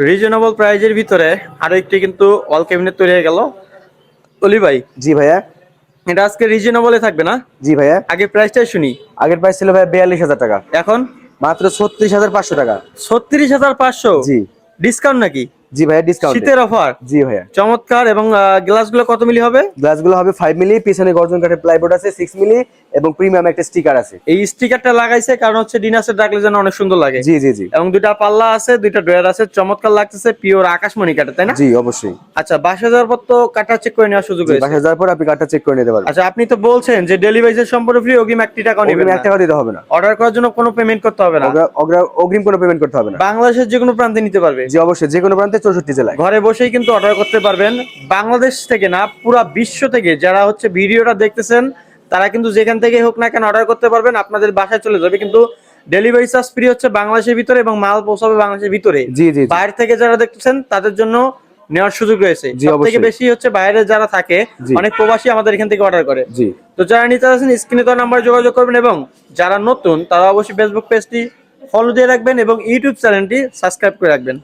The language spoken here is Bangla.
রিজনেবল প্রাইজের ভিতরে আরো একটি কিন্তু ওয়াল ক্যাবিনেট তৈরি হয়ে গেল। অলি ভাই, জি ভাইয়া। এটা আজকে রিজনেবলে থাকবে না? জি ভাইয়া। আগে প্রাইসটাই শুনি। আগের প্রাইস ছিল ভাইয়া 42,000 টাকা, এখন মাত্র 36,500 টাকা। 36,500 জি। ডিসকাউন্ট নাকি? জি ভাইয়া, ডিসকাউন্টে। শীতের অফার। জি ভাইয়া। চমৎকার। এবং গ্লাসগুলো কত মিলি হবে? গ্লাসগুলো হবে 5 মিলি, পিছনে গর্জন কাঠের প্লাইবোর্ড আছে 6 মিলি এবং প্রিমিয়াম একটা স্টিকার আছে। এই স্টিকারটা লাগাইছে কারণ হচ্ছে ডিনার সেট রাখলে যেন অনেক সুন্দর লাগে। জি জি জি। এবং দুইটা পাল্লা আছে, দুইটা ড্রয়ার আছে, চমৎকার লাগতেছে। পিওর আকাশমণি কাঠের, তাই না? জি অবশ্যই। আচ্ছা, বাসায় যাওয়ার পর তো কাঠটা চেক করে নেওয়ার সুযোগ জি, রয়েছে। বাসায় যাওয়ার পর আপনি কার্ডটা চেক করে নিতে পারবেন। আচ্ছা, আপনি তো বলছেন যে ডেলিভারি চার্জ সম্পূর্ণ ফ্রি, অগ্রিম 1 টাকাও নেবেন অগ্রিম 1 না। টাকা দিতে হবে না। অর্ডার করার জন্য কোনো পেমেন্ট করতে হবে না। অগ্রিম কোনো পেমেন্ট করতে হবে না। বাংলাদেশের যে কোনো প্রান্তে নিতে পারবে। জি অবশ্যই, যে কোনো প্রান্তে 64 জেলায়। ঘরে বসেই কিন্তু অর্ডার করতে পারবেন। বাংলাদেশ থেকে না, পুরা বিশ্ব থেকে যারা হচ্ছে ভিডিওটা দেখতেছেন তারা কিন্তু যেখান থেকে হোক না কেন অর্ডার করতে পারবেন, আপনাদের বাসায় চলে যাবে। কিন্তু ডেলিভারি চার্জ ফ্রি হচ্ছে বাংলাদেশের ভিতরে এবং মাল পৌঁছাবে বাংলাদেশের ভিতরে। জি জি। বাইরে থেকে যারা দেখতেছেন তাদের জন্য নেওয়ার সুযোগ রয়েছে। জি সব থেকে অবশ্যই। বেশি হচ্ছে বাইরে যারা থাকে, জি। অনেক প্রবাসী আমাদের এখান থেকে অর্ডার করে। জি। তো যারা নিতে চাচ্ছেন স্ক্রিনে তো নাম্বার যোগাযোগ করবেন, এবং যারা নতুন তারা অবশ্যই ফেসবুক পেজটি ফলো দিয়ে রাখবেন এবং ইউটিউব চ্যানেলটি সাবস্ক্রাইব করে রাখবেন।